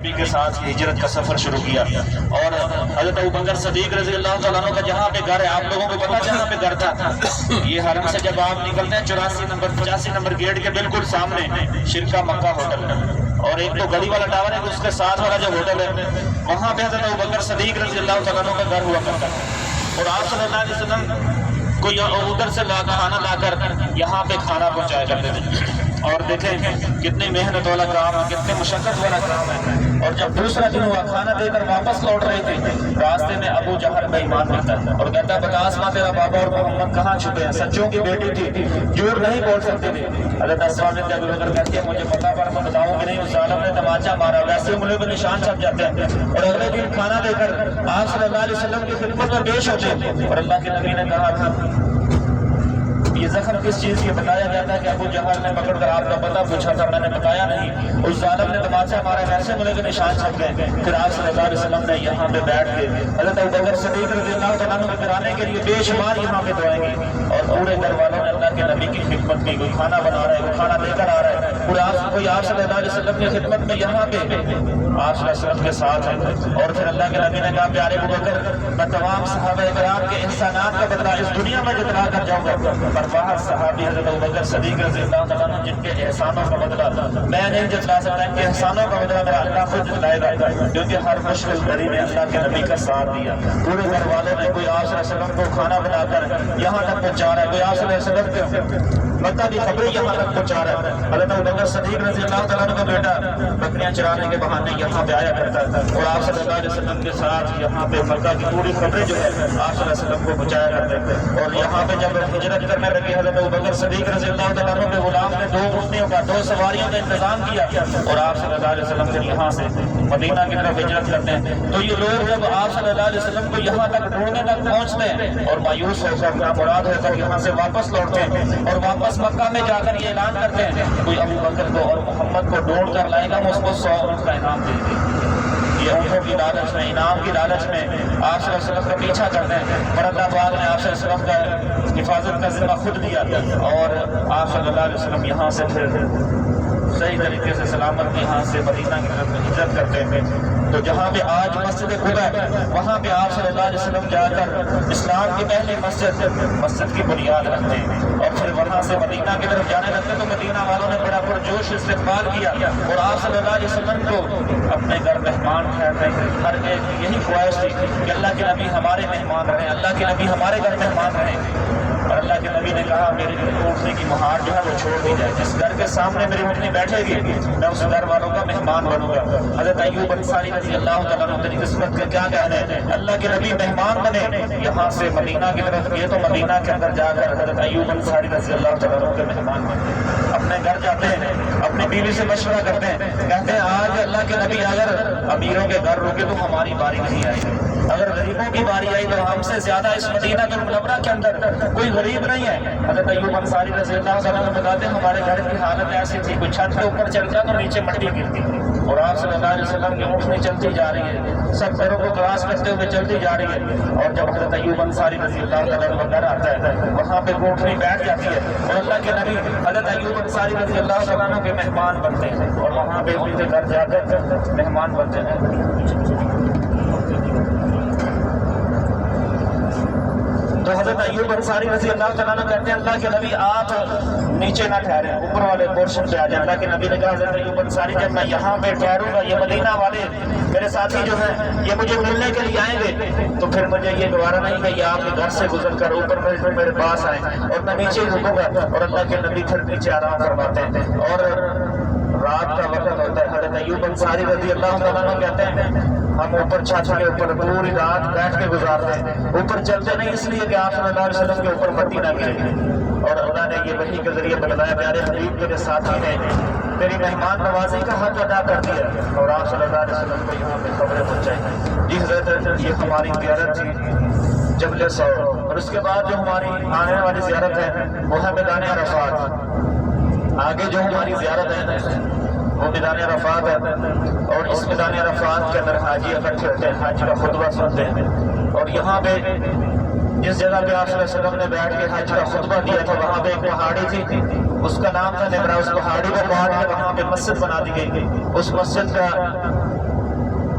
نبی کے ساتھ ہجرت کا سفر شروع کیا اور حضرت ابوبکر صدیق رضی اللہ تعالیٰ عنہ کا جہاں پہ گھر ہے، آپ لوگوں کو پتا جہاں پہ گھر تھا، یہ حرم سے جب آپ نکلتے ہیں 85 نمبر گیٹ کے بالکل سامنے شرکا مکہ ہوٹل ہے، اور ایک تو گلی والا ٹاور ہے، اس کے ساتھ والا جو ہوٹل ہے وہاں پہ حضرت ابوبکر صدیق رضی اللہ تعالیٰ عنہ کا گھر ہوا کرتا ہے، اور آپ صلی اللہ علیہ وسلم کو ادھر سے کھانا لا کر یہاں پہ کھانا پہنچایا کرتے تھے۔ اور دیکھیں کتنی محنت والا کام ہے، کتنے مشقت والا کام ہے۔ اور جب دوسرا دن ہوا، کھانا دے کر واپس لوٹ رہے تھے، راستے میں ابو جہل بے ایمان ملتا ہے اور کہتا ہے بتا اسما تیرا بابا اور محمد کہاں چھپے ہیں؟ سچوں کی بیٹی تھی، جھوٹ نہیں بول سکتے تھے۔ حضرت اسما بنت ابی بکر کہتی ہے مجھے پتا پر میں بتاؤں کہ نہیں، اس ظالم نے تماچا مارا، ویسے انگلیوں پہ نشان چھپ جاتے ہیں۔ اور اگلے دن کھانا دے کر آپ صلی اللہ علیہ وسلم کی خدمت میں پیش ہوتے ہیں، اور اللہ کے نبی نے کہا تھا یہ زخم کس چیز کی؟ بتایا جاتا ہے کہ ابو جہل نے پکڑ کر آپ کا پتہ پوچھا تھا، میں نے بتایا نہیں، اس ظالم نے تماچا مارا، ویسے ملے کے نشان چھپ گئے۔ پھر آپ صلی اللہ علیہ وسلم نے یہاں پہ بیٹھ کے حضرت ابوبکر صدیق رضی اللہ تعالیٰ عنہ کے گھرانے کے لیے بے شمار یہاں پہ دعائیں گی، اور پورے گھر والوں نے اللہ کے نبی کی خدمت کی، کوئی کھانا بنا رہا ہے، کوئی کھانا لے کر آ رہا ہے، کوئی آپ صلی اللہ علیہ وسلم کی خدمت میں یہاں پہ آپ صلی اللہ علیہ وسلم کے ساتھ ہے۔ اور پھر اللہ کے نبی نے کہا پیارے ابوبکر میں تمام صحابہ کرام کے احسانات کا بدلہ اس دنیا میں جتلا کر جاؤں گا، پر باہر صحابی حضرت ابوبکر صدیق رضی اللہ تعالیٰ عنہ جن کے احسانوں کا بدلہ میں نہیں جتلا سکتا، ان کے احسانوں کا بدلہ میرا اللہ خود جتلائے گا، کیونکہ ہر مشکل گھڑی میں اللہ کے نبی کا ساتھ دیا۔ پورے گھر والوں نے، کوئی آپ صلی اللہ علیہ وسلم کو کھانا بنا کر یہاں تک پہنچا رہا ہے، کوئی آپ صلی اللہ علیہ وسلم کے مکہ کی خبریں یہاں تک پہنچا رہا ہے۔ حضرت ابوبکر صدیق رضی اللہ تعالیٰ عنہ کا بیٹا بکریاں چرانے کے بہانے یہاں پہ آیا کرتا تھا، اور آپ صلی اللہ علیہ وسلم کے ساتھ یہاں پہ مکہ کی پوری خبریں جو ہے آپ صلی اللہ علیہ وسلم کو پہنچایا کرتے تھے۔ اور یہاں پہ جب ہجرت کرنے لگے حضرت ابوبکر صدیق رضی اللہ تعالیٰ عنہ کے غلام نے 2 اونٹنیوں کا 2 سواریوں کا انتظام کیا، اور آپ صلی اللہ علیہ وسلم پھر یہاں سے مدینہ کی طرف ہجرت کرتے ہیں۔ تو یہ لوگ جب آپ صلی اللہ علیہ وسلم کو یہاں تک ڈھونڈنے تک پہنچتے ہیں اور مایوس ہو کر نامراد ہو کر یہاں سے واپس لوٹتے ہیں، اور واپس مکہ میں جا کر یہ اعلان کرتے ہیں کوئی ابوبکر کو اور محمد کو ڈھونڈ کر لائے گا، ہم اس کو 100 اونٹ کا انعام دیں گے۔ یہ اونٹوں کی لالچ میں، انعام کی لالچ میں آپ صلی اللہ علیہ وسلم کا پیچھا کرتے ہیں، اور اللہ پاک نے آپ صلی اللہ علیہ وسلم کا حفاظت کا ذمہ خود دیا، اور آپ صلی اللہ علیہ وسلم یہاں سے پھر صحیح طریقے سے سلامت یہاں سے مدینہ کی طرف ہجرت کرتے ہیں۔ تو جہاں پہ آج مسجد قباء ہے وہاں پہ آپ صلی اللہ علیہ وسلم جا کر اسلام کی پہلی مسجد کی بنیاد رکھتے ہیں، اور پھر وہاں سے مدینہ کی طرف جانے لگتے تو مدینہ والوں نے بڑا پرجوش استقبال کیا، اور آپ صلی اللہ علیہ وسلم کو اپنے گھر مہمان ٹھہرنے کی ہر ایک یہی خواہش تھی کہ اللہ کے نبی ہمارے مہمان رہیں، اللہ کے نبی ہمارے گھر مہمان رہیں۔ اور اللہ کے نبی نے کہا میری اونٹنی کی مہار جو ہے وہ چھوڑ دی جائے، جس گھر کے سامنے میری اونٹنی بیٹھے گی میں اس گھر والوں کا مہمان بنوں گا۔ حضرت ایوب انصاری رضی اللہ تعالیٰ عنہ تیری قسمت کا کیا کہنے، اللہ کے نبی مہمان بنے یہاں سے مدینہ کی طرف گئے، تو مدینہ کے اندر جا کر حضرت ایوب انصاری رضی اللہ تعالیٰ عنہ کے مہمان بنے، اپنے گھر جاتے ہیں، اپنی بیوی سے مشورہ کرتے ہیں، کہتے ہیں آج اللہ کے نبی اگر امیروں کے گھر رکے تو ہماری باری نہیں آئے گی، اگر غریبوں کی باری آئی تو ہم سے زیادہ اس مدینہ المنورہ کے اندر کوئی غریب نہیں ہے۔ حضرت ایوب انصاری رضی اللہ تعالیٰ عنہ بتاتے ہیں ہمارے گھر کی حالت ایسی تھی، کوئی چھت کے اوپر چلتا تو نیچے مٹی گرتی، اور آپ صلی اللہ علیہ وسلم کی اونٹنی چلتی جا رہی ہے، سب گھروں کو کراس کرتے ہوئے چلتی جا رہی ہے، اور جب حضرت ایوب انصاری رضی اللہ تعالیٰ عنہ گھر آتا ہے وہاں پہ اونٹنی بیٹھ جاتی ہے، اور اللہ کے نبی حضرت ایوب انصاری رضی اللہ تعالیٰ عنہ کے مہمان بنتے ہیں، اور وہاں پہ ان کے گھر جا کر مہمان بنتے ہیں۔ تو حضرت ایوب انصاری رضی اللہ تعالیٰ عنہ کہتے ہیں اللہ کے نبی آپ نیچے نہ ٹھہریں، اوپر والے پورشن پہ آ جائیں۔ اللہ کے نبی نے کہا حضرت ایوب انصاری جب میں یہاں پہ ٹھہروں گا یہ مدینہ والے میرے ساتھی جو ہیں یہ مجھے ملنے کے لیے آئیں گے، تو پھر مجھے یہ گوارا نہیں کہ یہ آپ کے گھر سے گزر کر اوپر میرے پاس آئیں، اور میں نیچے ہی رکوں گا۔ اور اللہ کے نبی پھر نیچے آرام فرماتے ہیں، اور رات کا وقت ہوتا ہے۔ حضرت ایوب انصاری رضی اللہ تعالیٰ عنہ کہتے ہیں ہم اوپر چھت کے اوپر پوری رات بیٹھ کے گزارتے ہیں، اوپر چلتے نہیں اس لیے کہ آپ صلی اللہ علیہ وسلم کے اوپر مٹی نہ گرے، اور اللہ نے یہ وحی کے ذریعے بتلایا پیارے حبیب تیرے ساتھی نے تیری مہمان نوازی کا حق ادا کر دیا، اور آپ صلی اللہ علیہ وسلم کو یہاں پہ خبریں پہنچائی۔ جی حضرت یہ ہماری زیارت تھی جبل سور، اور اس کے بعد جو ہماری آنے والی زیارت ہے وہ ہے میدان عرفات۔ آگے جو ہماری زیارت ہے وہ میدان عرفات ہے، اور اس میدان عرفات کے اندر حاجی اکٹھے ہوتے ہیں، حاجی کا خطبہ سنتے ہیں، اور یہاں پہ جس جگہ پہ آپ صلی اللہ علیہ وسلم نے بیٹھ کے حج کا خطبہ دیا تھا وہاں پہ ایک پہاڑی تھی، اس کا نام تھا نمرا، اس پہاڑی کو کاٹ کے وہاں پہ مسجد بنا دی گئی، اس مسجد کا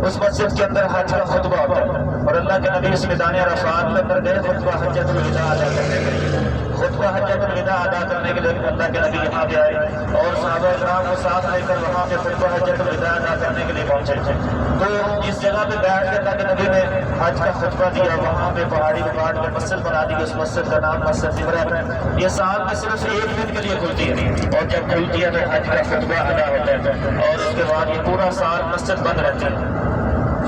اس مسجد کے اندر حج کا خطبہ ہوتا ہے، اور اللہ کے نبی اس میدان عرفات کے اندر گئے خطبہ حجۃ الوداع ادا کرنے کے لیے، خطبہ حجۃ الوداع ادا کرنے کے لیے اللہ کے نبی یہاں پہ آئے اور صحابہ کرام کو ساتھ لے کر وہاں پہ خطبہ حجۃ الوداع ادا کرنے کے لیے پہنچے تھے۔ تو جس جگہ پہ بیٹھ کے اللہ کے نبی نے حج کا خطبہ دیا، وہاں پہ پہاڑی کو کاٹ کر مسجد بنا دی، اس مسجد کا نام مسجد ابراہیم ہے۔ یہ سال میں صرف ایک دن کے لیے کھلتی ہے، اور جب کھلتی ہے تو حج کا خطبہ ادا ہوتا ہے، اور اس کے بعد یہ پورا سال مسجد بند رہتی ہے۔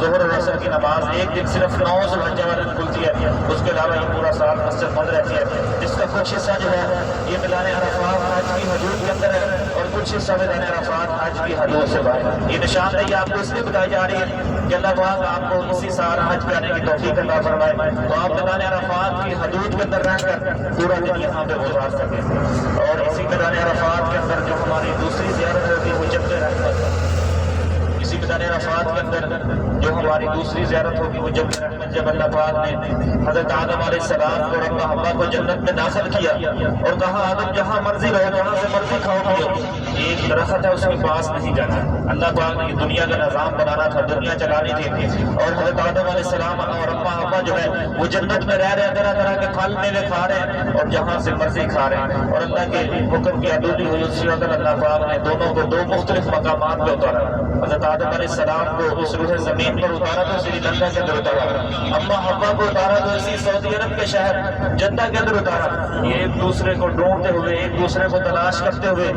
ظہر اور عصر کی نماز ایک دن صرف 9 ذوالحجہ والے دن کھلتی ہے، اس کے علاوہ یہ پورا سال مسجد بند رہتی ہے۔ اس کا کچھ حصہ جو ہے یہ میدان عرفات حج کی حدود کے اندر ہے، اور کچھ حصہ میدان عرفات حج کی حدود سے باہر ہے۔ یہ نشاندہی آپ کو اس لیے بتائی جا رہی ہے کہ اللہ پاک آپ کو اسی سال حج پہ آنے کی توفیق عطا فرمائے، تو آپ میدان عرفات کی حدود کے اندر رہ کر پورا دن یہاں پہ گزار سکیں۔ اور اسی میدان عرفات کے اندر جو ہماری دوسری زیارت ہوگی وہ جبل رحمت، اسی میدان عرفات کے اندر جو ہماری دوسری زیارت ہوگی وہ جبل رحمت، جب اللہ پاک نے حضرت آدم علیہ السلام کو اور اما حوا کو جنت میں داخل کیا اور کہا آدم جہاں مرضی رہو، جہاں سے مرضی کھاؤ پیو، ایک درخت ہے اس کے پاس نہیں جانا۔ اللہ پاک نے یہ دنیا کا نظام بنانا تھا، دنیا چلانی تھی، اور حضرت آدم علیہ السلام اور اما حوا جو ہے وہ جنت میں رہ رہے ہیں، طرح طرح کے پھل میوے کھا رہے ہیں اور جہاں سے مرضی کھا رہے ہیں، اور اللہ کے حکم کی حدودی ہوئی اسی وقت اللہ پاک نے دونوں کو 2 مختلف مقامات پہ اتارا۔ حضرت آدم علیہ السلام کو اس روح زمین پر اتارا تو سری لنکا کے اندر اتارا، اما حوا کو اتارا تو اسی سعودی عرب کے شہر جدہ کے اندر اتارا۔ یہ ایک دوسرے کو ڈھونڈتے ہوئے، ایک دوسرے کو تلاش کرتے ہوئے